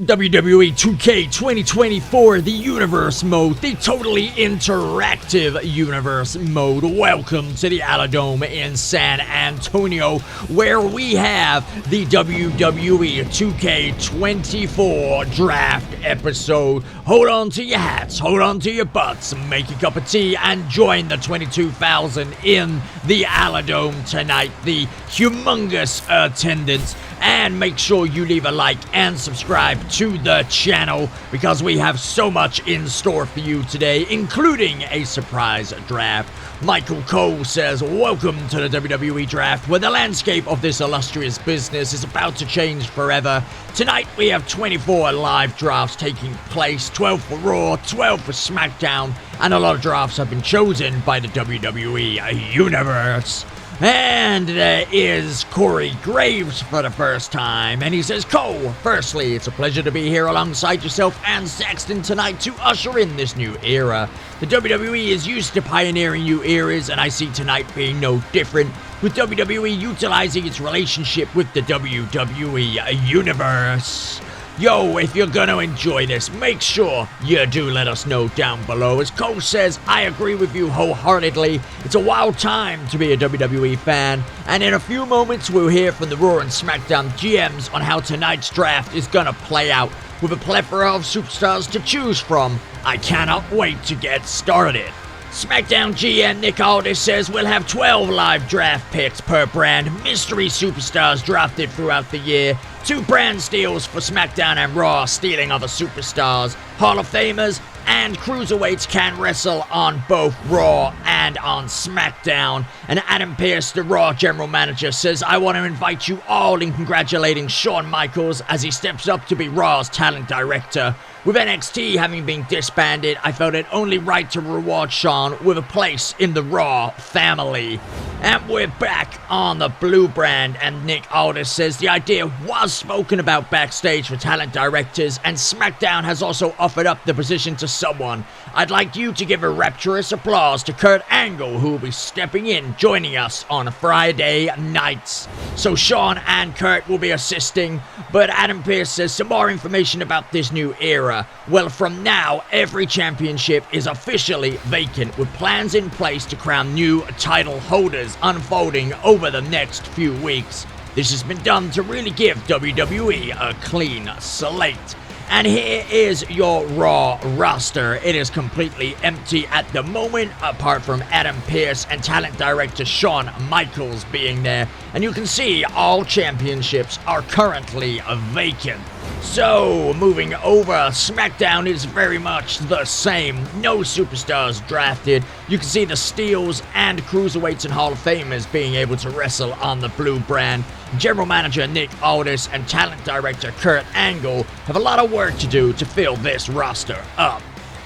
WWE 2K24, the Universe Mode, the totally interactive Universe Mode. Welcome to the Aladome in San Antonio, where we have the WWE 2K24 draft episode. Hold on to your hats, hold on to your butts, make a cup of tea, and join the 22,000 in the Aladome tonight. The humongous attendance. And make sure you leave a like and subscribe to the channel because we have so much in store for you today, including a surprise draft. Michael Cole says, welcome to the WWE Draft, where the landscape of this illustrious business is about to change forever. Tonight we have 24 live drafts taking place, 12 for Raw, 12 for SmackDown, and a lot of drafts have been chosen by the WWE Universe. And there is Corey Graves for the first time, and he says, Cole, firstly, it's a pleasure to be here alongside yourself and Saxton tonight to usher in this new era. The WWE is used to pioneering new eras, and I see tonight being no different, with WWE utilizing its relationship with the WWE Universe. Yo, if you're gonna enjoy this, make sure you do let us know down below. As Cole says, I agree with you wholeheartedly. It's a wild time to be a WWE fan, and in a few moments we'll hear from the Raw and SmackDown GMs on how tonight's draft is gonna play out, with a plethora of superstars to choose from. I cannot wait to get started. SmackDown GM Nick Aldis says we'll have 12 live draft picks per brand, mystery superstars drafted throughout the year, 2 brand steals for SmackDown and Raw, stealing other superstars, Hall of Famers, and Cruiserweights can wrestle on both Raw and on SmackDown. And Adam Pearce, the Raw General Manager, says, I want to invite you all in congratulating Shawn Michaels as he steps up to be Raw's Talent Director. With NXT having been disbanded, I felt it only right to reward Shawn with a place in the Raw family. And we're back on the blue brand, and Nick Aldis says the idea was spoken about backstage for talent directors, and SmackDown has also offered up the position to someone. I'd like you to give a rapturous applause to Kurt Angle, who will be stepping in, joining us on Friday nights. So Shawn and Kurt will be assisting, but Adam Pearce says some more information about this new era. Well, from now, every championship is officially vacant, with plans in place to crown new title holders unfolding over the next few weeks. This has been done to really give WWE a clean slate. And here is your Raw roster. It is completely empty at the moment, apart from Adam Pearce and talent director Shawn Michaels being there. And you can see all championships are currently vacant. So, moving over, SmackDown is very much the same. No superstars drafted. You can see the Steels and Cruiserweights and Hall of Famers being able to wrestle on the blue brand. General Manager Nick Aldis and Talent Director Kurt Angle have a lot of work to do to fill this roster up.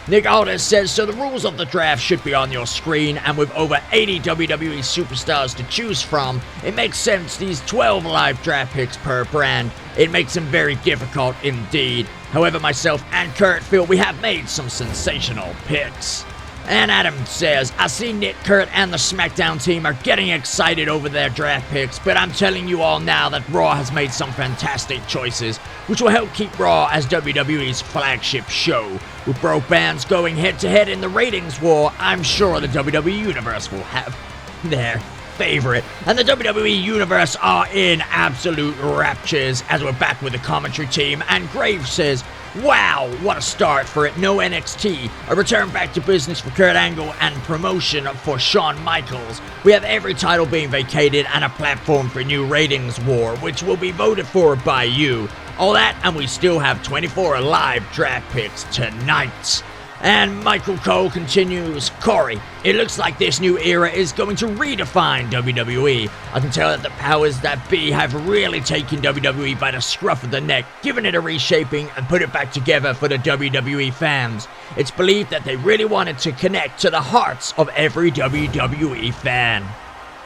Nick Aldis says, so the rules of the draft should be on your screen, and with over 80 WWE superstars to choose from, it makes sense these 12 live draft picks per brand. It makes them very difficult indeed. However, myself and Kurt feel we have made some sensational picks. And Adam says, I see Nick, Kurt, and the SmackDown team are getting excited over their draft picks, but I'm telling you all now that Raw has made some fantastic choices, which will help keep Raw as WWE's flagship show. With both bands going head-to-head in the ratings war, I'm sure the WWE Universe will have their favorite. And the WWE Universe are in absolute raptures as we're back with the commentary team, and Graves says, wow, what a start for it. No NXT, a return back to business for Kurt Angle, and promotion for Shawn Michaels. We have every title being vacated and a platform for new ratings war, which will be voted for by you. All that, and we still have 24 live draft picks tonight. And Michael Cole continues, Corey, it looks like this new era is going to redefine WWE. I can tell that the powers that be have really taken WWE by the scruff of the neck, given it a reshaping and put it back together for the WWE fans. It's believed that they really wanted to connect to the hearts of every WWE fan.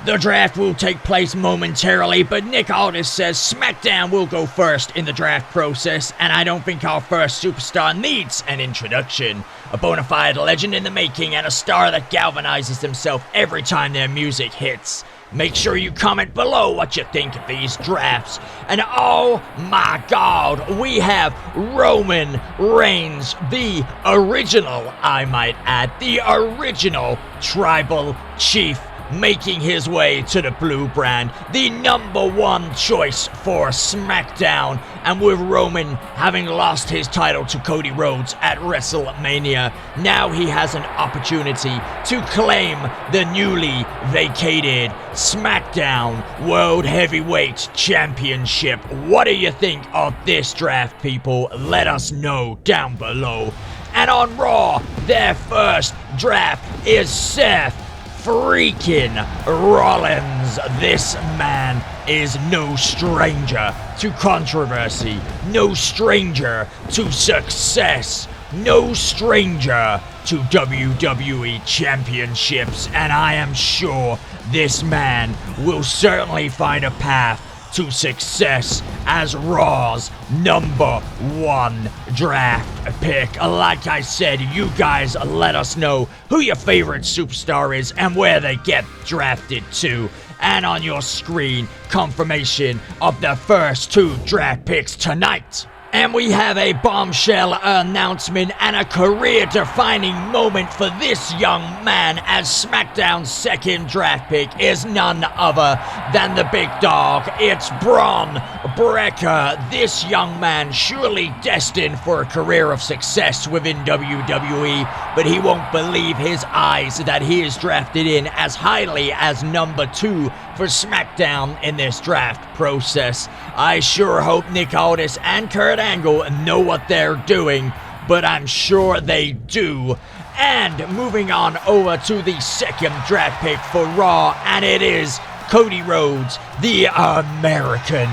The draft will take place momentarily, but Nick Aldis says SmackDown will go first in the draft process, and I don't think our first superstar needs an introduction. A bona fide legend in the making and a star that galvanizes himself every time their music hits. Make sure you comment below what you think of these drafts. And oh my god, we have Roman Reigns, the original, I might add, the original tribal chief, making his way to the blue brand, the #1 choice for SmackDown, and with Roman having lost his title to Cody Rhodes at WrestleMania, now he has an opportunity to claim the newly vacated SmackDown World Heavyweight Championship. What do you think of this draft, people? Let us know down below. And on Raw, their first draft is Seth freaking Rollins. This man is no stranger to controversy, no stranger to success, no stranger to WWE championships, and I am sure this man will certainly find a path to success as Raw's #1 draft pick. Like I said, you guys let us know who your favorite superstar is and where they get drafted to. And on your screen, confirmation of the first 2 draft picks tonight. And we have a bombshell announcement and a career-defining moment for this young man, as SmackDown's second draft pick is none other than the big dog. It's Braun Breaker. This young man surely destined for a career of success within WWE, but he won't believe his eyes that he is drafted in as highly as #2 for SmackDown in this draft process. I sure hope Nick Aldis and Kurt Angle know what they're doing, but I'm sure they do. And moving on over to the second draft pick for Raw, and it is Cody Rhodes, the American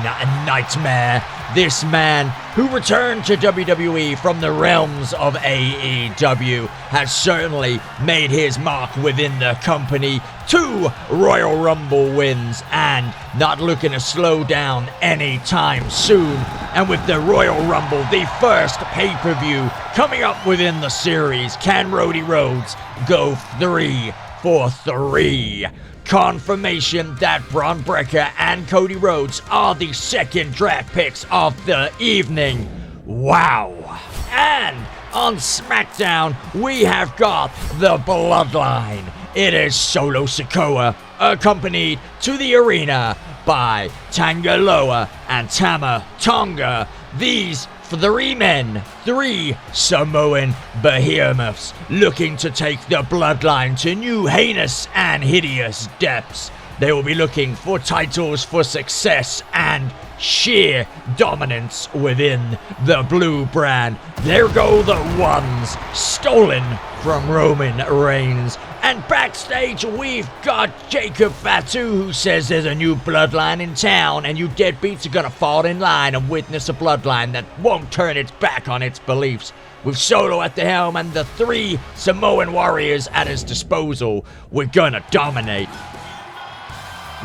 Nightmare. This man, who returned to WWE from the realms of AEW, has certainly made his mark within the company. 2 Royal Rumble wins and not looking to slow down anytime soon. And with the Royal Rumble, the first pay-per-view coming up within the series, can Cody Rhodes go 3 for 3? Confirmation that Braun Breaker and Cody Rhodes are the second draft picks of the evening. Wow. And on SmackDown, we have got the Bloodline. It is Solo Sikoa, accompanied to the arena by Tanga Loa and Tama Tonga. These 3 men, 3 Samoan behemoths, looking to take the Bloodline to new heinous and hideous depths. They will be looking for titles for success and sheer dominance within the blue brand. There go the ones stolen from Roman Reigns. And backstage, we've got Jacob Fatu, who says there's a new bloodline in town, and you deadbeats are gonna fall in line and witness a bloodline that won't turn its back on its beliefs. With Solo at the helm and the 3 Samoan warriors at his disposal, we're gonna dominate.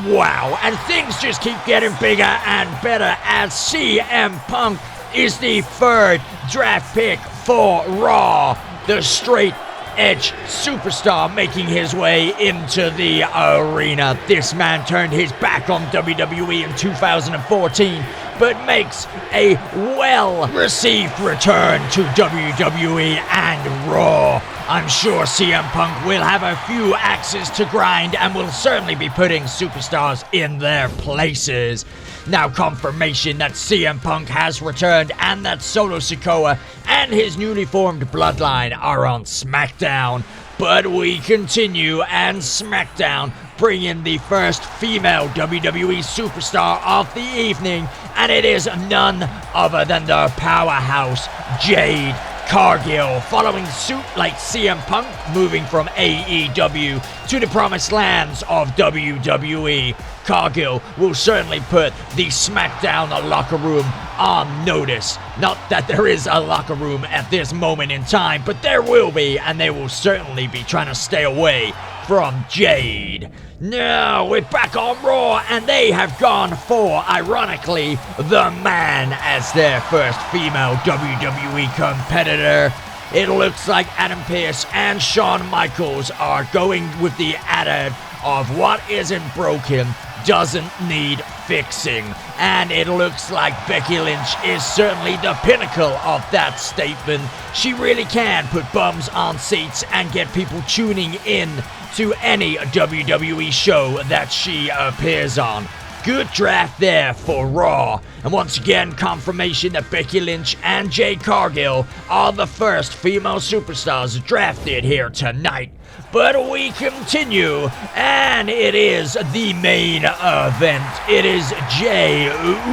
Wow, and things just keep getting bigger and better as CM Punk is the 3rd draft pick for Raw. The straight edge superstar making his way into the arena. This man turned his back on WWE in 2014, but makes a well-received return to WWE and Raw. I'm sure CM Punk will have a few axes to grind and will certainly be putting superstars in their places. Now confirmation that CM Punk has returned and that Solo Sikoa and his newly formed bloodline are on SmackDown. But we continue, and SmackDown bring in the first female WWE Superstar of the evening, and it is none other than the powerhouse Jade Cargill, following suit like CM Punk, moving from AEW to the promised lands of WWE. Cargill will certainly put the SmackDown locker room on notice. Not that there is a locker room at this moment in time, but there will be, and they will certainly be trying to stay away from Jade. Now we're back on Raw, and they have gone for, ironically, the Man as their first female WWE competitor. It looks like Adam Pearce and Shawn Michaels are going with the added of what isn't broken doesn't need fixing. And it looks like Becky Lynch is certainly the pinnacle of that statement. She really can put bums on seats and get people tuning in to any WWE show that she appears on. Good draft there for Raw. And once again, confirmation that Becky Lynch and Jade Cargill are the first female superstars drafted here tonight. But we continue, and it is the main event. It is Jey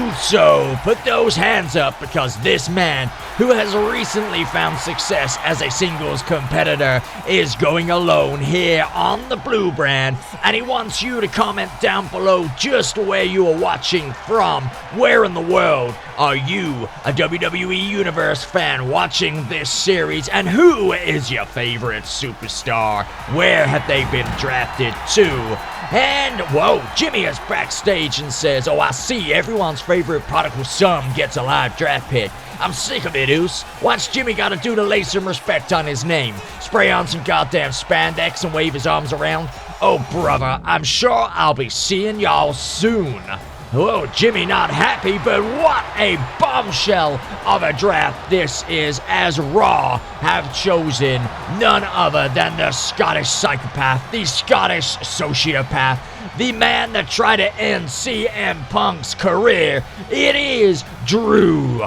Uso. Put those hands up, because this man, who has recently found success as a singles competitor, is going alone here on the Blue brand, and he wants you to comment down below just where you are watching from. Where in the world are you, a WWE Universe fan, watching this series, and who is your favorite superstar? Where have they been drafted to? And, whoa, Jimmy is backstage and says, "Oh, I see, everyone's favorite prodigal son gets a live draft pick. I'm sick of it, Oos. What's Jimmy gotta do to lay some respect on his name? Spray on some goddamn spandex and wave his arms around? Oh, brother, I'm sure I'll be seeing y'all soon." Whoa, Jimmy not happy, but what a bombshell of a draft this is, as Raw have chosen none other than the Scottish psychopath, the Scottish sociopath, the man that tried to end CM Punk's career. It is Drew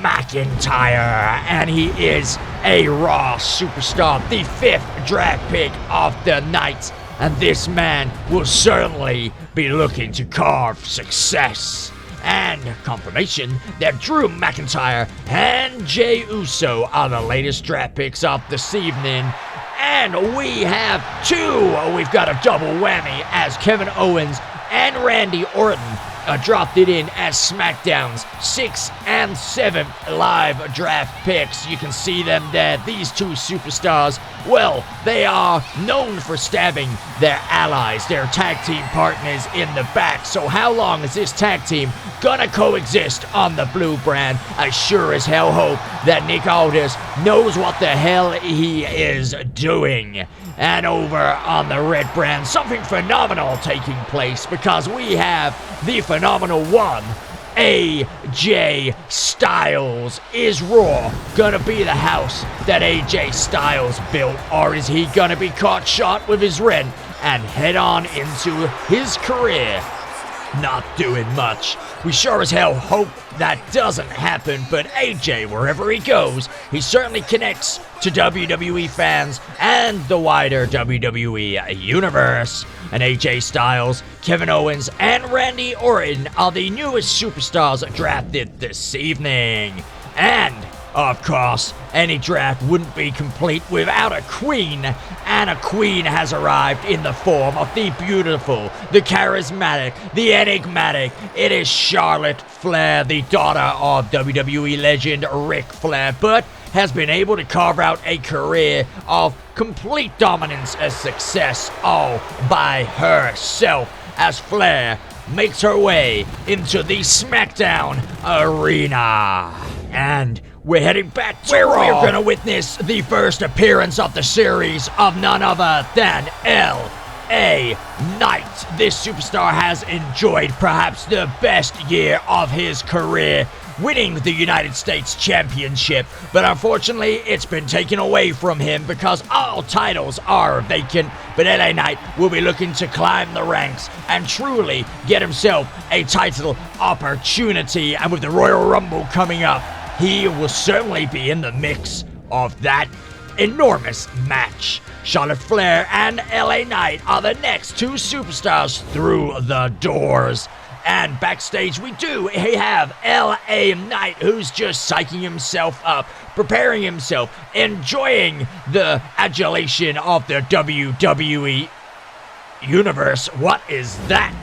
McIntyre, and he is a Raw superstar, the 5th draft pick of the night. And this man will certainly be looking to carve success. And confirmation that Drew McIntyre and Jey Uso are the latest draft picks of this evening. And we have two. We've got a double whammy, as Kevin Owens and Randy Orton dropped it in as SmackDown's 6th and 7th live draft picks. You can see them there. These two superstars, well, they are known for stabbing their allies, their tag team partners, in the back. So how long is this tag team gonna coexist on the Blue brand? I sure as hell hope that Nick Aldis knows what the hell he is doing. And over on the Red brand, something phenomenal taking place, because we have the phenomenal one, AJ Styles. Is Raw gonna be the house that AJ Styles built, or is he gonna be caught short with his rent and head on into his career not doing much? We sure as hell hope that doesn't happen, but AJ, wherever he goes, he certainly connects to WWE fans and the wider WWE Universe. And AJ Styles, Kevin Owens, and Randy Orton are the newest superstars drafted this evening. And of course, any draft wouldn't be complete without a queen, and a queen has arrived in the form of the beautiful, the charismatic, the enigmatic. It is Charlotte Flair, the daughter of WWE legend Ric Flair, but has been able to carve out a career of complete dominance and success all by herself, as Flair makes her way into the SmackDown arena. And we're heading back to Raw. We're going to witness the first appearance of the series of none other than LA Knight. This superstar has enjoyed perhaps the best year of his career, winning the United States Championship, but unfortunately it's been taken away from him because all titles are vacant. But LA Knight will be looking to climb the ranks and truly get himself a title opportunity, and with the Royal Rumble coming up, he will certainly be in the mix of that enormous match. Charlotte Flair and LA Knight are the next two superstars through the doors. And backstage we have LA Knight, who's just psyching himself up, preparing himself, enjoying the adulation of the WWE Universe. What is that?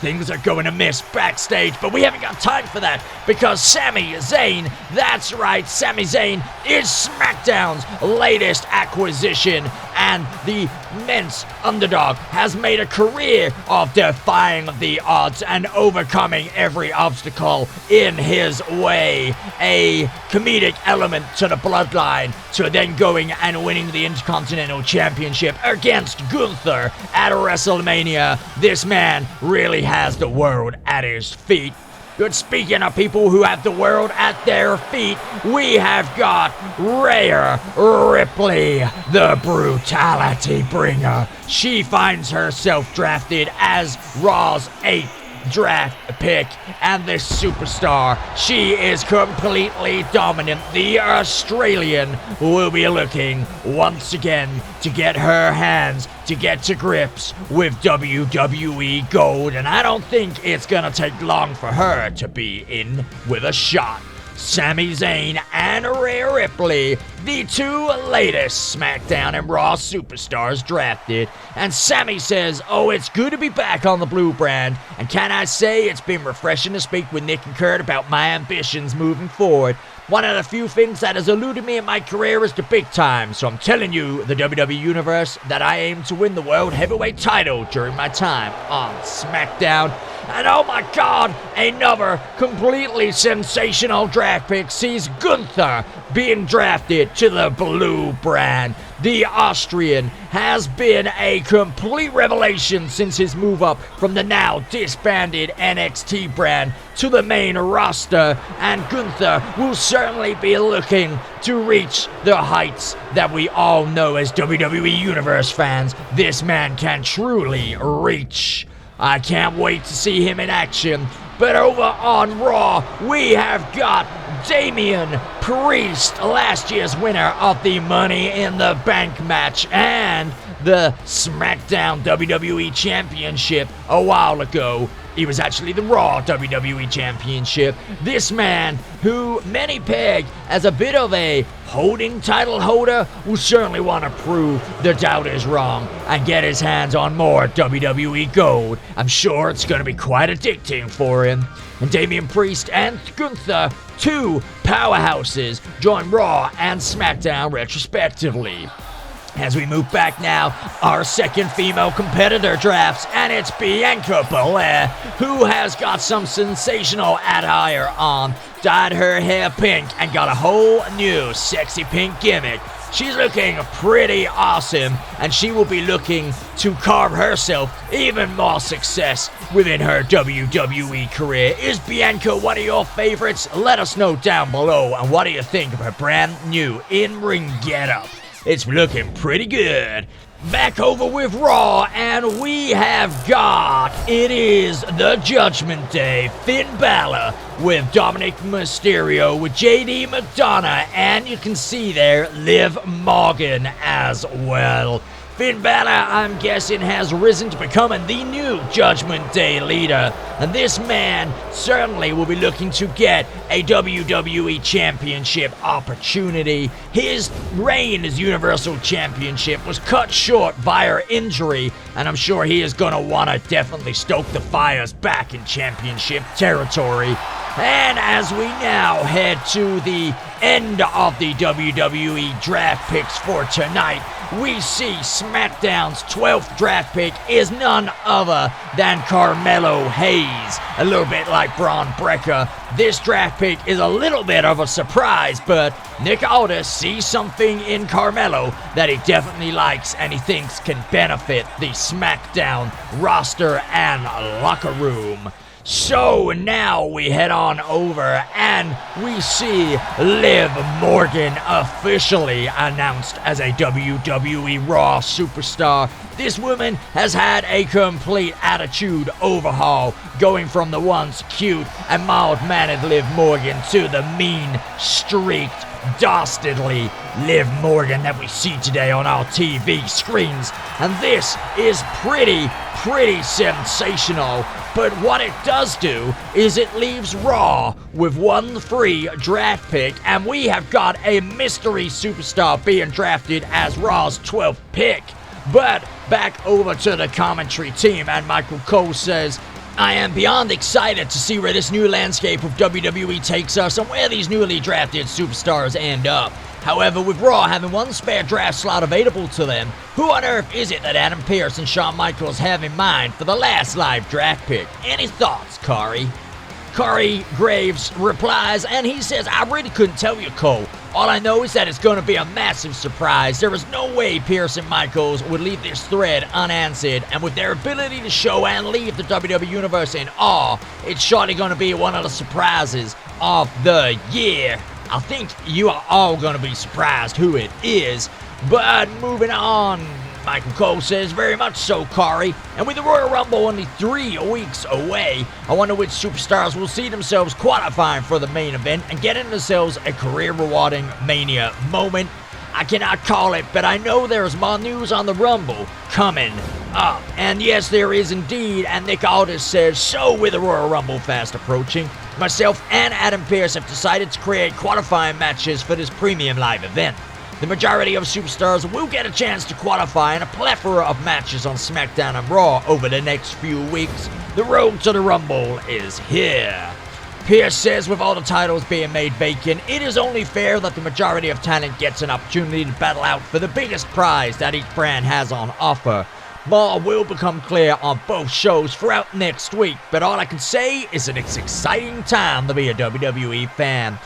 Things are going amiss backstage, but we haven't got time for that, because Sami Zayn, that's right, Sami Zayn is SmackDown's latest acquisition, and the immense underdog has made a career of defying the odds and overcoming every obstacle in his way. A comedic element to the bloodline, to then going and winning the Intercontinental Championship against Gunther at WrestleMania. This man really has the world at his feet. But speaking of people who have the world at their feet, we have got Rhea Ripley, the Brutality Bringer. She finds herself drafted as Raw's 8th draft pick and the superstar. She is completely dominant. The Australian will be looking once again to get her hands, to get to grips with WWE Gold, and I don't think it's gonna take long for her to be in with a shot. Sami Zayn and Rhea Ripley, the two latest SmackDown and Raw superstars drafted. And Sami says, oh, it's good to be back on the blue brand. And can I say it's been refreshing to speak with Nick and Kurt about my ambitions moving forward. One of the few things that has eluded me in my career is the big time. So I'm telling you, the WWE Universe, that I aim to win the World Heavyweight title during my time on SmackDown. And oh my God, another completely sensational draft pick sees Gunther being drafted to the blue brand. The Austrian has been a complete revelation since his move up from the now disbanded NXT brand to the main roster, and Gunther will certainly be looking to reach the heights that we all know as WWE Universe fans this man can truly reach. I can't wait to see him in action. But over on Raw, we have got Damian Priest, last year's winner of the Money in the Bank match and the SmackDown WWE Championship a while ago. He was actually the Raw WWE Championship. This man, who many peg as a bit of a holding title holder, will certainly want to prove the doubters wrong and get his hands on more WWE Gold. I'm sure it's going to be quite addicting for him. And Damian Priest and Gunther, two powerhouses, join Raw and SmackDown retrospectively. As we move back now, our second female competitor drafts, and it's Bianca Belair, who has got some sensational attire on, dyed her hair pink, and got a whole new sexy pink gimmick. She's looking pretty awesome, and she will be looking to carve herself even more success within her WWE career. Is Bianca one of your favorites? Let us know down below, and what do you think of her brand new in-ring getup? It's looking pretty good. Back over with Raw, and we have got, it is the Judgment Day, Finn Balor with Dominic Mysterio, with JD McDonough, and you can see there, Liv Morgan as well. Finn Balor, I'm guessing, has risen to becoming the new Judgment Day leader, and this man certainly will be looking to get a WWE Championship opportunity. His reign as Universal Championship was cut short via injury, and I'm sure he is going to want to definitely stoke the fires back in championship territory. And as we now head to the end of the WWE draft picks for tonight, we see SmackDown's 12th draft pick is none other than Carmelo Hayes. A little bit like Braun Breaker, this draft pick is a little bit of a surprise, but Nick Aldis sees something in Carmelo that he definitely likes and he thinks can benefit the SmackDown roster and locker room. So now we head on over and we see Liv Morgan officially announced as a WWE Raw superstar. This woman has had a complete attitude overhaul, going from the once cute and mild-mannered Liv Morgan to the mean, streaked, dastardly Liv Morgan that we see today on our TV screens. And this is pretty sensational. But what it does do is it leaves Raw with one free draft pick, and we have got a mystery superstar being drafted as Raw's 12th pick. But back over to the commentary team, and Michael Cole says, I am beyond excited to see where this new landscape of WWE takes us and where these newly drafted superstars end up. However, with Raw having one spare draft slot available to them, who on earth is it that Adam Pearce and Shawn Michaels have in mind for the last live draft pick? Any thoughts, Corey? Corey Graves replies, and he says, I really couldn't tell you, Cole. All I know is that it's going to be a massive surprise. There is no way Pearce and Michaels would leave this thread unanswered, and with their ability to show and leave the WWE Universe in awe, it's surely going to be one of the surprises of the year. I think you are all going to be surprised who it is, but moving on, Michael Cole says, very much so, Corey. And with the Royal Rumble only 3 weeks away, I wonder which superstars will see themselves qualifying for the main event and getting themselves a career-rewarding Mania moment. I cannot call it, but I know there's more news on the Rumble coming up. And yes, there is indeed, and Nick Aldis says, so with the Royal Rumble fast approaching, myself and Adam Pearce have decided to create qualifying matches for this premium live event. The majority of superstars will get a chance to qualify in a plethora of matches on SmackDown and Raw over the next few weeks. The road to the Rumble is here. Pearce says with all the titles being made vacant, it is only fair that the majority of talent gets an opportunity to battle out for the biggest prize that each brand has on offer. More will become clear on both shows throughout next week, but all I can say is that it's an exciting time to be a WWE fan.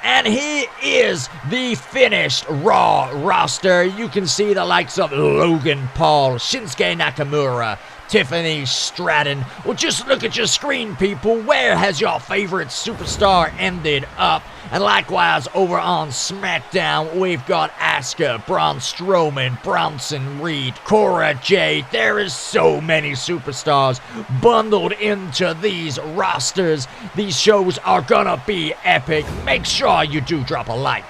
And here is the finished Raw roster. You can see the likes of Logan Paul, Shinsuke Nakamura, Tiffany Stratton. Well, just look at your screen, people. Where has your favorite superstar ended up? And likewise, over on SmackDown, we've got Asuka, Braun Strowman, Bronson Reed, Cora Jade. There is so many superstars bundled into these rosters. These shows are gonna be epic. Make sure you do drop a like.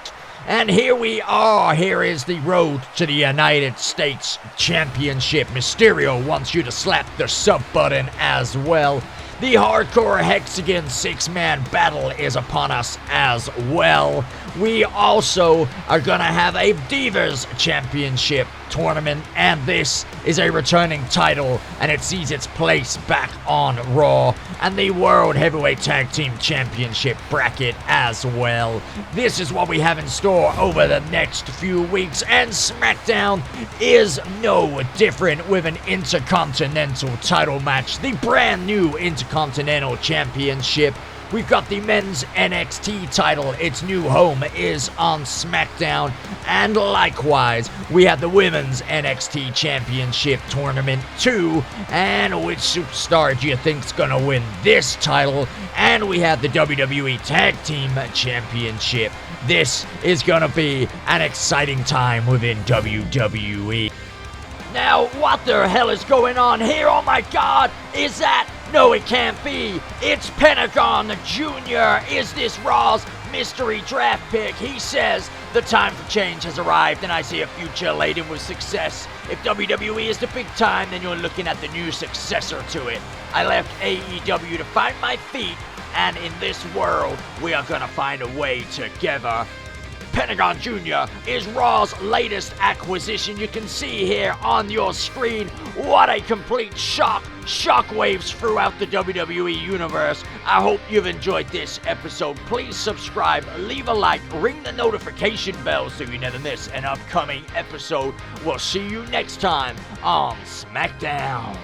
And here we are. Here is the road to the United States Championship. Mysterio wants you to slap the sub button as well. The Hardcore Hexagon 6-man battle is upon us as well. We also are going to have a Divas Championship tournament, and this is a returning title, and it sees its place back on Raw, and the World Heavyweight Tag Team Championship bracket as well. This is what we have in store over the next few weeks, and SmackDown is no different with an Intercontinental title match, the brand new Intercontinental Championship. We've got the men's NXT title. Its new home is on SmackDown. And likewise, we have the women's NXT Championship tournament too. And which superstar do you think's gonna win this title? And we have the WWE Tag Team Championship. This is gonna be an exciting time within WWE. Now, what the hell is going on here? Oh my god, is that? No, it can't be. It's Pentagon Jr. Is this Raw's mystery draft pick? He says the time for change has arrived and I see a future laden with success. If WWE is the big time, then you're looking at the new successor to it. I left AEW to find my feet, and in this world, we are gonna find a way together. Pentagon Jr. is Raw's latest acquisition. You can see here on your screen what a complete shock. Shockwaves throughout the WWE Universe. I hope you've enjoyed this episode. Please subscribe, leave a like, ring the notification bell so you never miss an upcoming episode. We'll see you next time on SmackDown.